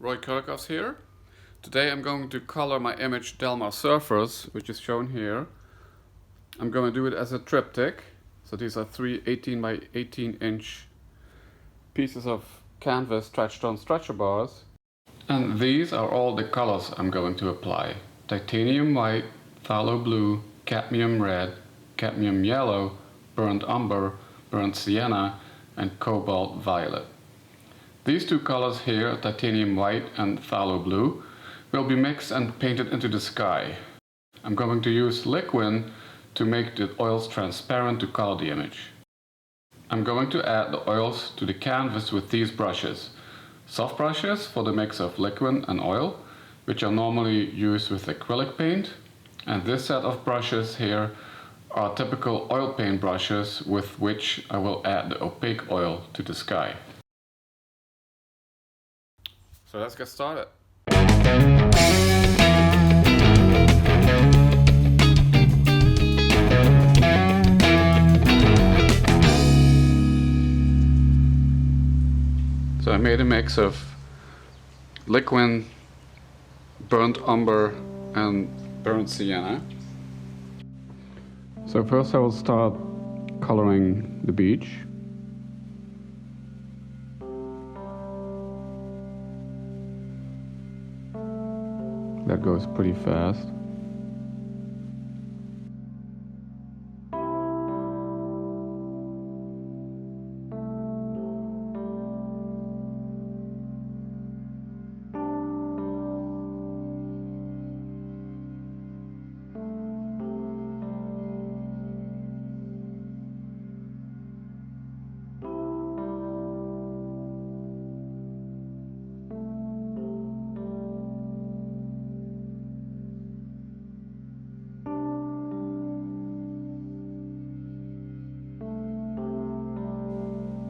Kerckhoffs here. Today I'm going to color my image Delmar Surfers, which is shown here. I'm going to do it as a triptych. So these are three 18 by 18 inch pieces of canvas stretched on stretcher bars. And these are all the colors I'm going to apply. Titanium white, phthalo blue, cadmium red, cadmium yellow, burnt umber, burnt sienna, and cobalt violet. These two colors here, titanium white and phthalo blue, will be mixed and painted into the sky. I'm going to use liquin to make the oils transparent to color the image. I'm going to add the oils to the canvas with these brushes. Soft brushes for the mix of liquin and oil, which are normally used with acrylic paint. And this set of brushes here are typical oil paint brushes with which I will add the opaque oil to the sky. So let's get started. So I made a mix of liquin, burnt umber, and burnt sienna. So first I will start coloring the beach. That goes pretty fast.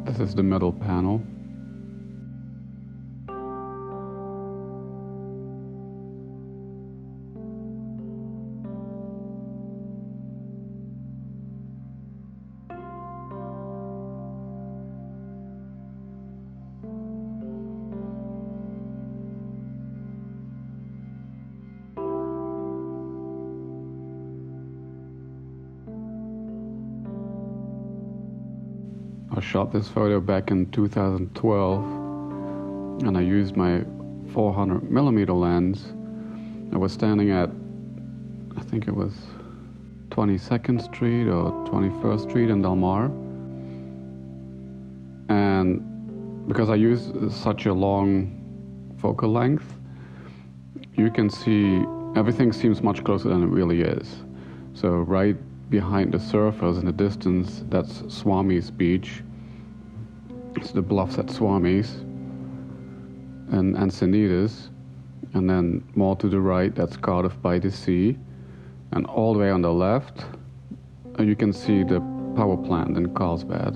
This is the middle panel. I shot this photo back in 2012 and I used my 400mm lens. I was standing at, I think it was 22nd Street or 21st Street in Del Mar. And because I use such a long focal length, you can see everything seems much closer than it really is. So right behind the surfers in the distance, that's Swami's beach. It's the bluffs at Swami's and Encinitas. And then more to the right, that's Cardiff by the Sea. And all the way on the left, you can see the power plant in Carlsbad.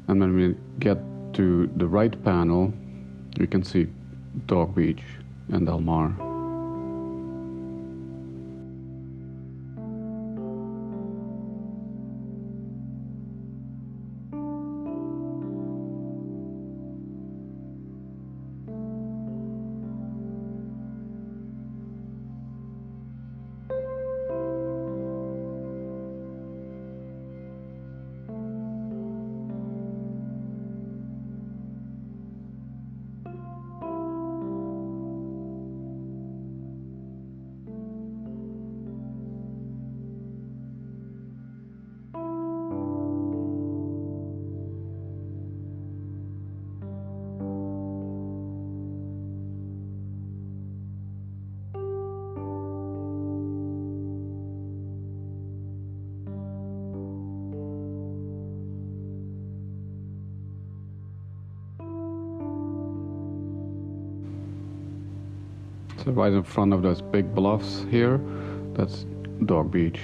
And when we get to the right panel, you can see Dog Beach and Del Mar. So right in front of those big bluffs here, that's Dog Beach.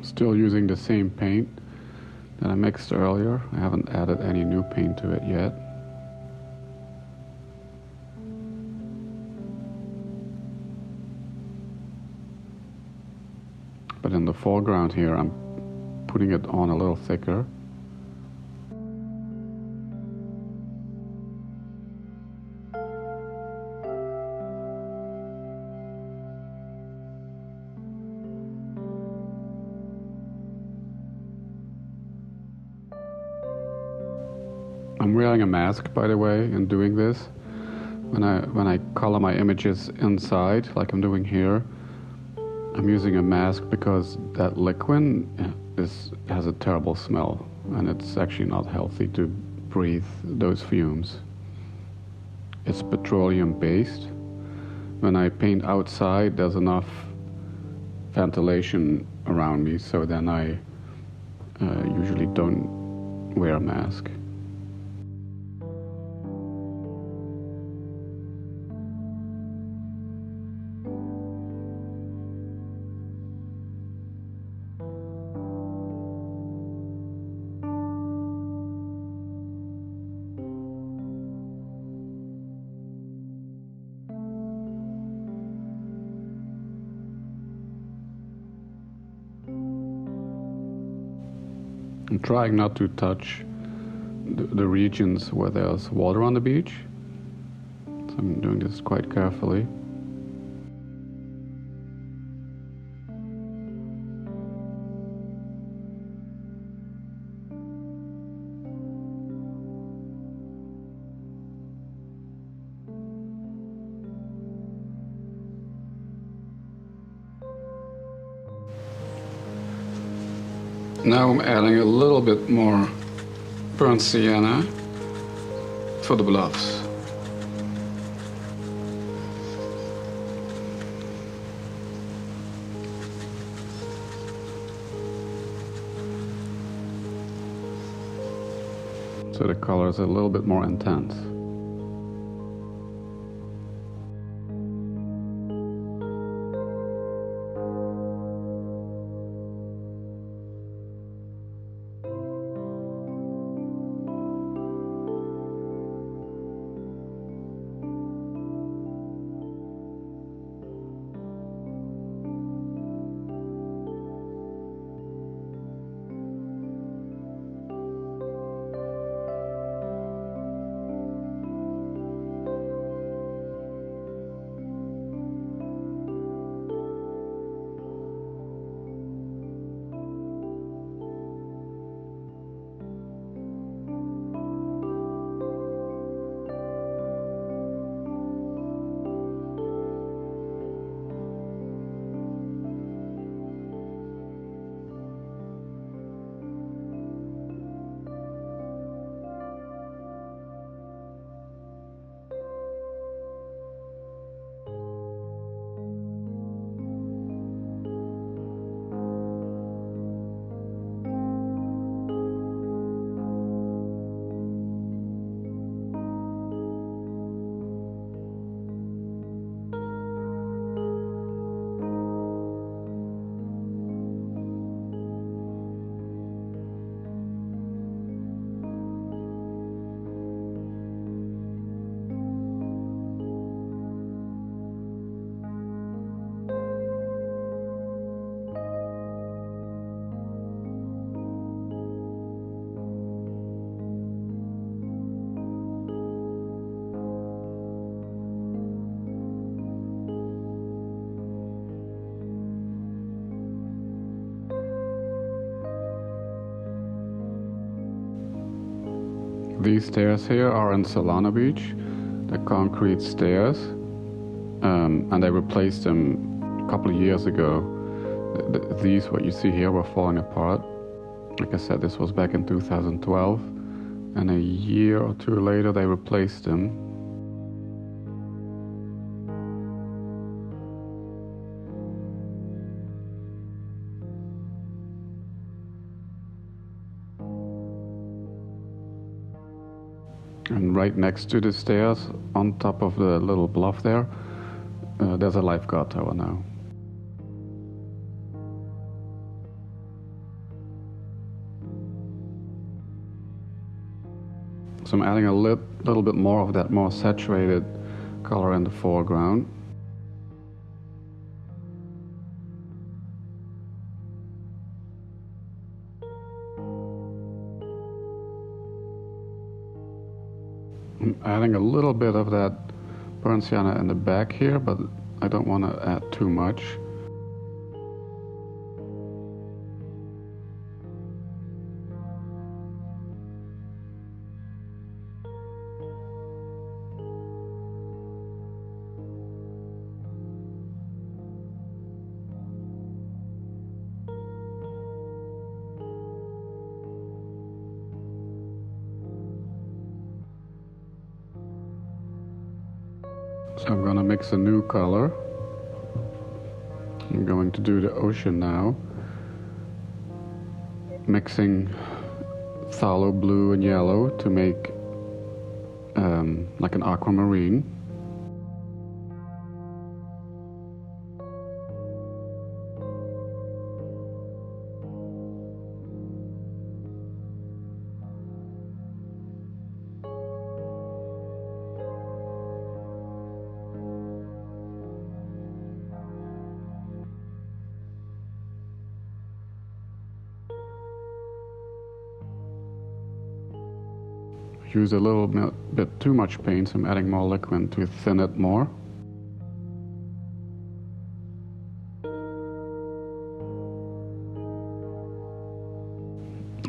Still using the same paint. that I mixed earlier. I haven't added any new paint to it yet. But in the foreground here, I'm putting it on a little thicker. I'm wearing a mask, by the way, in doing this. When I color my images inside, like I'm doing here, I'm using a mask because that liquin has a terrible smell, and it's actually not healthy to breathe those fumes. It's petroleum based. When I paint outside, there's enough ventilation around me, so then I usually don't wear a mask. I'm trying not to touch the regions where there's water on the beach, so I'm doing this quite carefully. Now I'm adding a little bit more burnt sienna for the bluffs. So the color is a little bit more intense. These stairs here are in Solana Beach. They're concrete stairs, and they replaced them a couple of years ago. These, what you see here, were falling apart. Like I said, this was back in 2012, and a year or two later they replaced them. And right next to the stairs, on top of the little bluff there, there's a lifeguard tower now. So I'm adding a little bit more of that more saturated color in the foreground. I'm adding a little bit of that burnt sienna in the back here, but I don't want to add too much. So I'm going to mix a new color. I'm going to do the ocean now, mixing phthalo blue and yellow to make like an aquamarine. Use a little bit too much paint, so I'm adding more liquin to thin it more.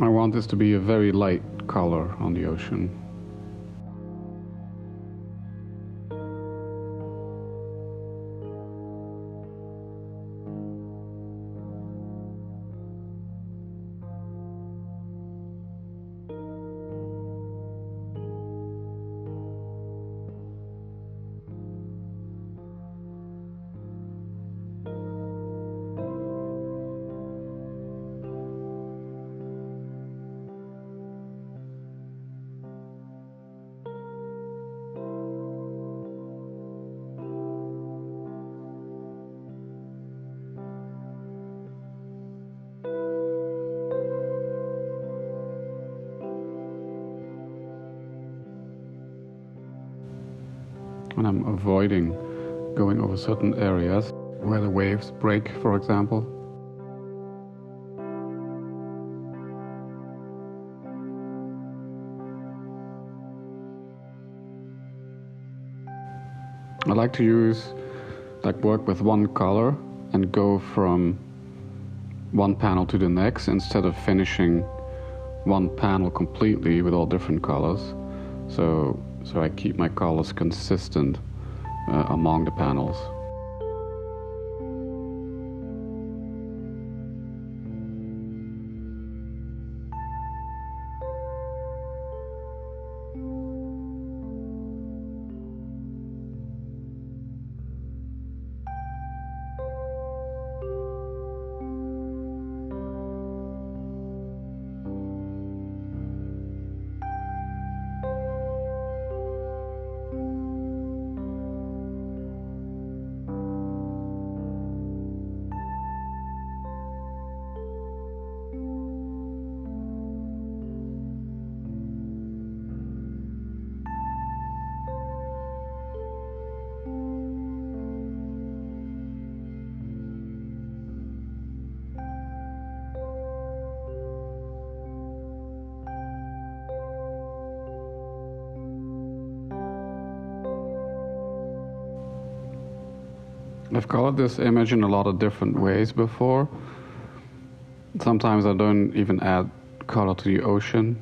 I want this to be a very light color on the ocean. And I'm avoiding going over certain areas where the waves break, for example. I like to work with one color and go from one panel to the next instead of finishing one panel completely with all different colors. So I keep my colors consistent among the panels. I've colored this image in a lot of different ways before. Sometimes I don't even add color to the ocean.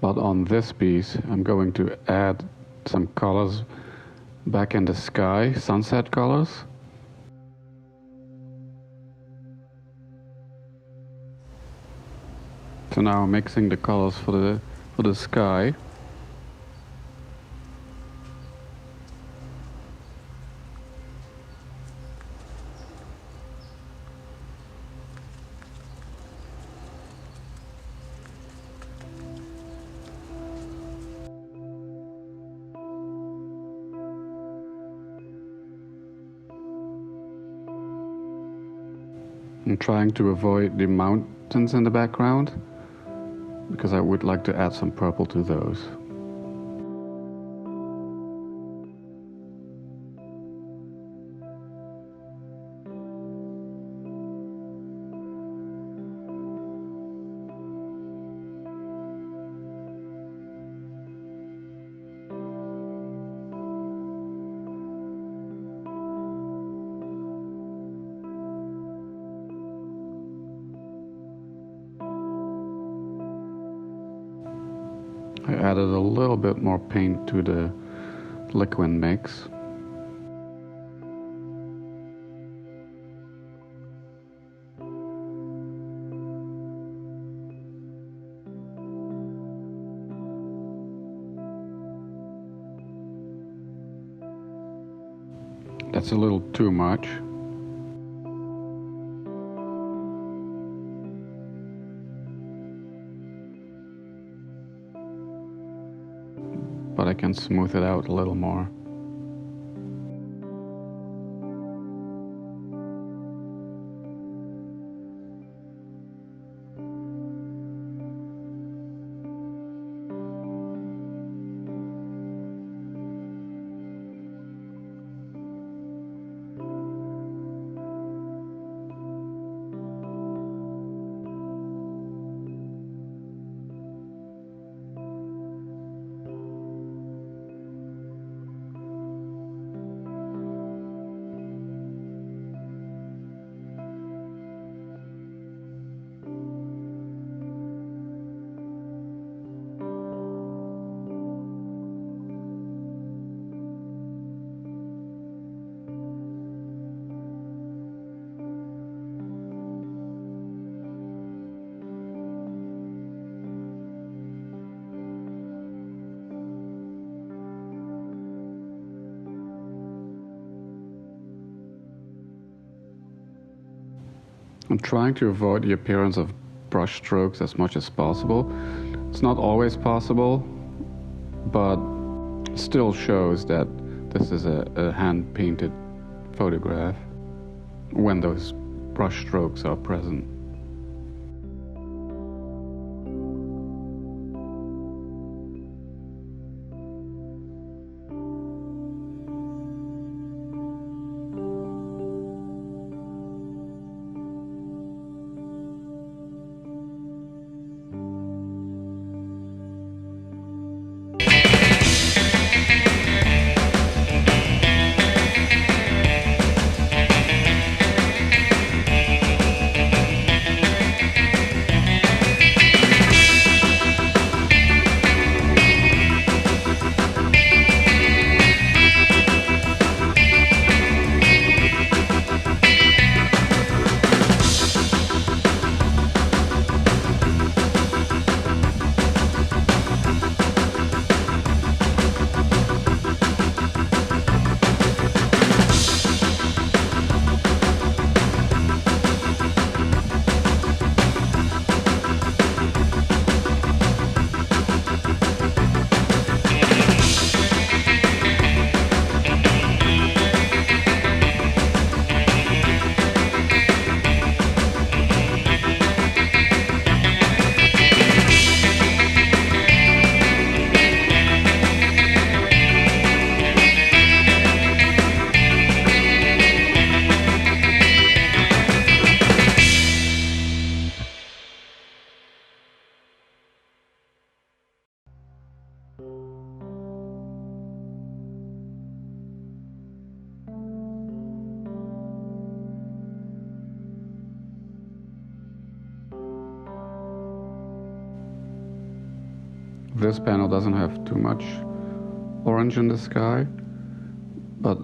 But on this piece, I'm going to add some colors back in the sky, sunset colors. So now I'm mixing the colors for the sky. I'm trying to avoid the mountains in the background because I would like to add some purple to those. I added a little bit more paint to the liquin mix. That's a little too much. But I can smooth it out a little more. I'm trying to avoid the appearance of brush strokes as much as possible. It's not always possible, but still shows that this is a hand-painted photograph when those brush strokes are present. This panel doesn't have too much orange in the sky, but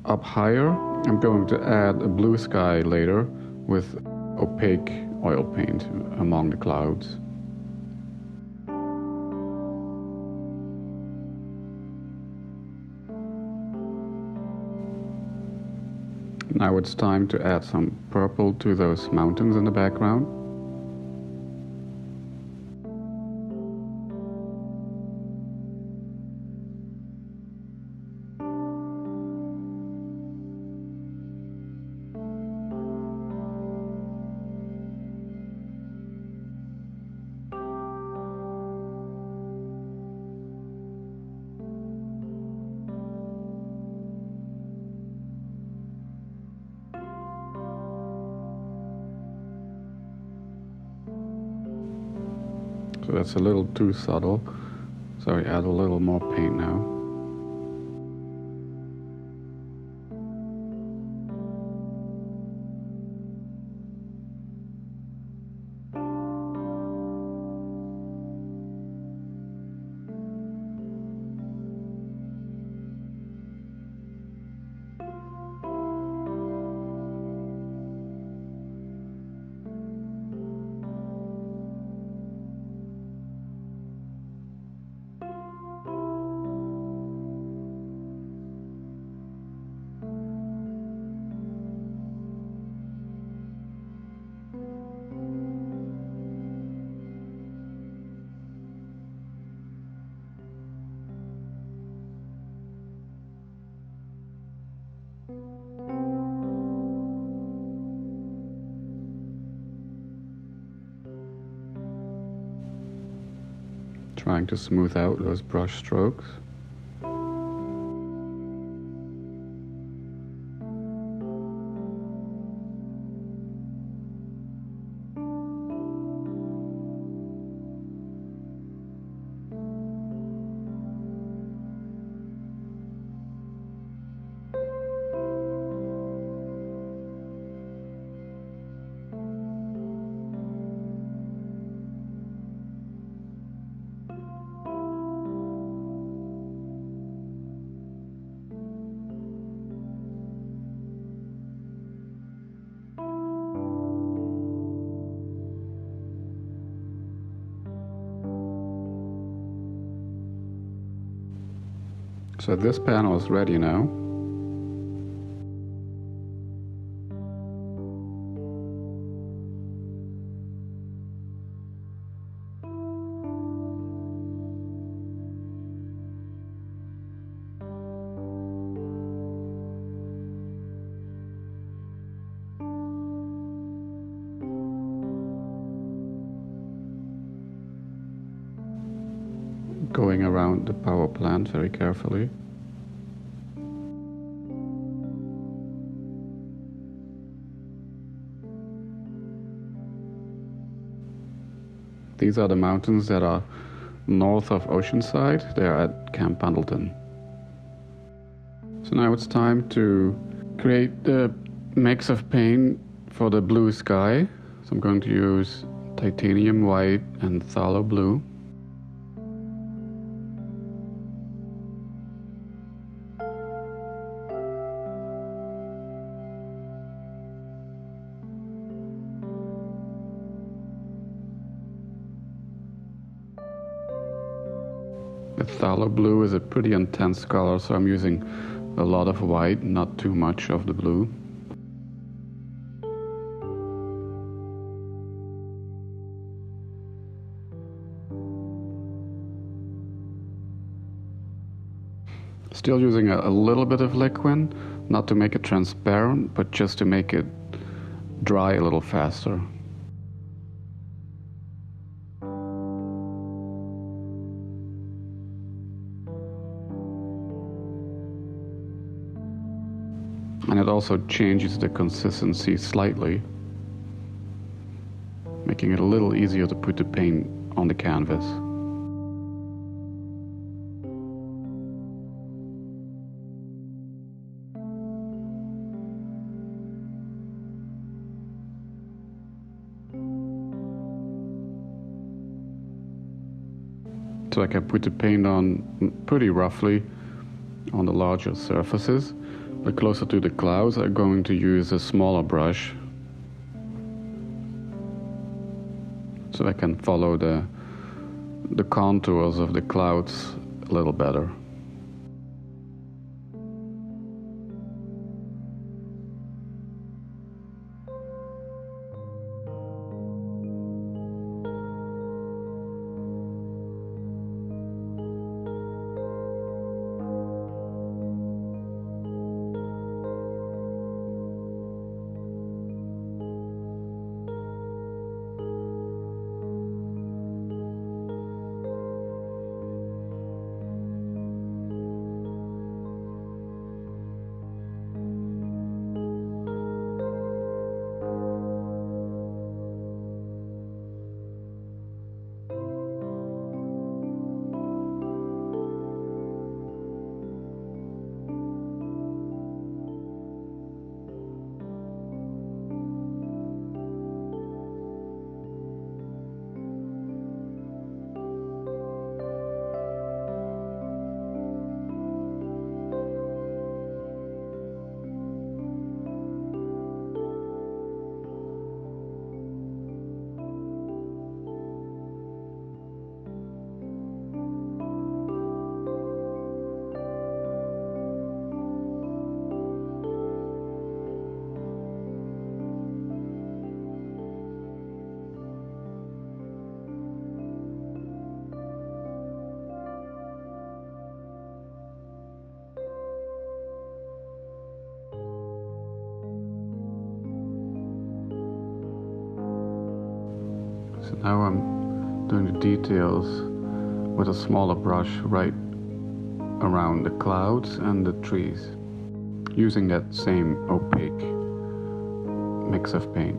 up higher I'm going to add a blue sky later with opaque oil paint among the clouds. Now it's time to add some purple to those mountains in the background. So that's a little too subtle. So I add a little more paint now. Trying to smooth out those brush strokes. So this panel is ready now. Going around the power plant very carefully. These are the mountains that are north of Oceanside. They are at Camp Pendleton. So now it's time to create the mix of paint for the blue sky. So I'm going to use titanium white and phthalo blue. The phthalo blue is a pretty intense color, so I'm using a lot of white, not too much of the blue. Still using a little bit of liquin, not to make it transparent, but just to make it dry a little faster. And it also changes the consistency slightly, making it a little easier to put the paint on the canvas. So I can put the paint on pretty roughly on the larger surfaces. But closer to the clouds, I'm going to use a smaller brush so I can follow the contours of the clouds a little better. So now I'm doing the details with a smaller brush right around the clouds and the trees, using that same opaque mix of paint.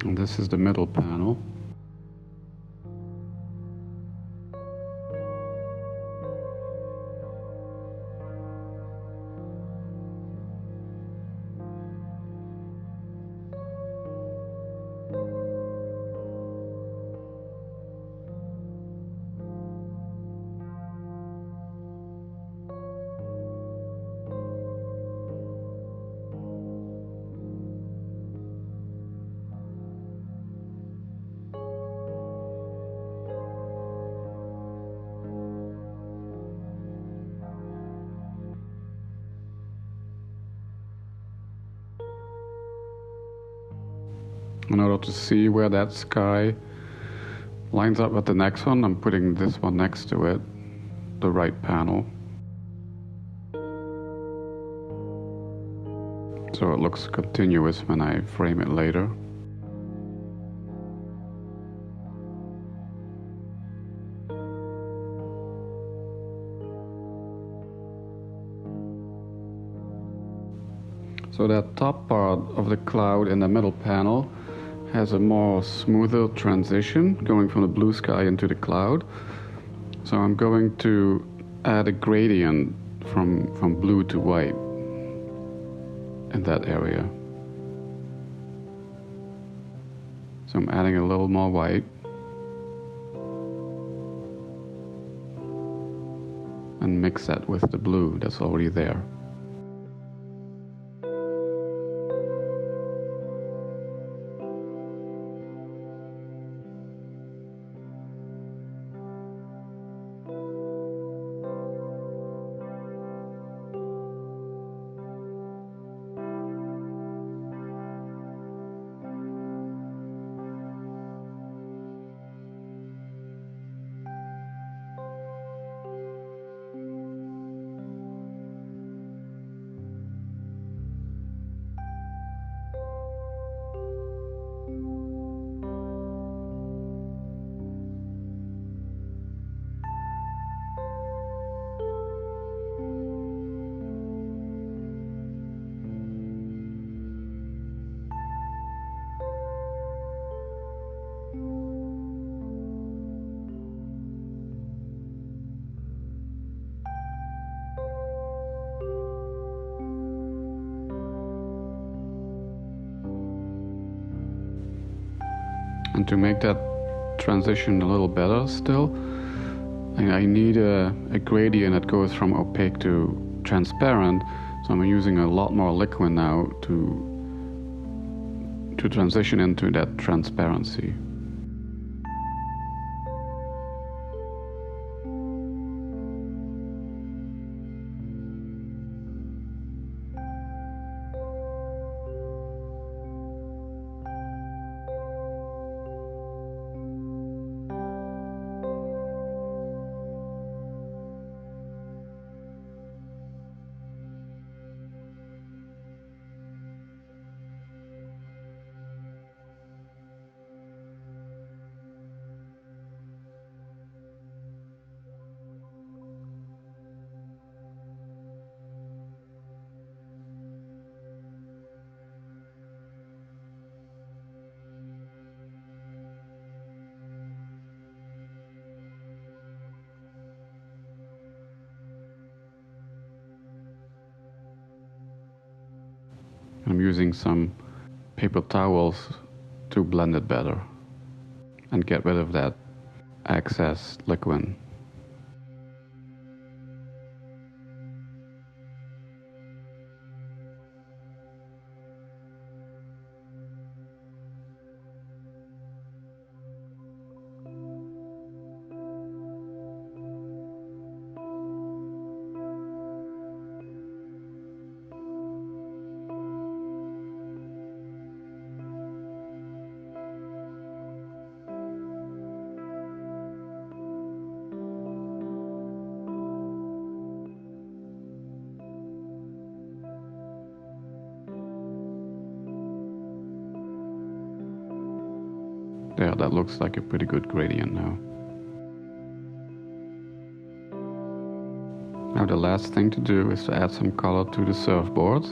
And this is the middle panel. In order to see where that sky lines up with the next one, I'm putting this one next to it, the right panel. So it looks continuous when I frame it later. So that top part of the cloud in the middle panel has a more smoother transition going from the blue sky into the cloud. So I'm going to add a gradient from blue to white in that area. So I'm adding a little more white. And mix that with the blue that's already there. And to make that transition a little better still, I need a gradient that goes from opaque to transparent, so I'm using a lot more liquin now to transition into that transparency. I'm using some paper towels to blend it better and get rid of that excess liquin. There, that looks like a pretty good gradient now. Now the last thing to do is to add some color to the surfboards.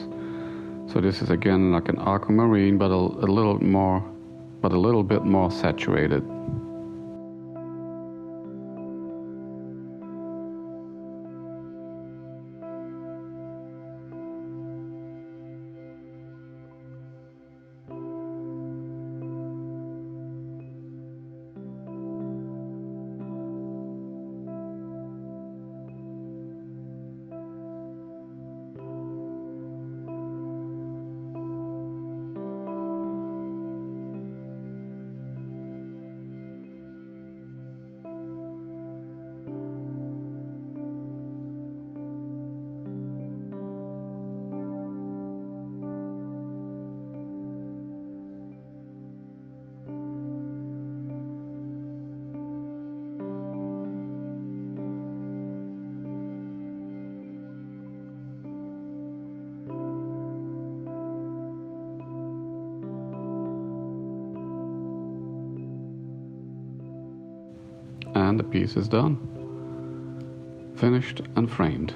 So this is again like an aquamarine, but a little bit more saturated. And the piece is done. Finished and framed.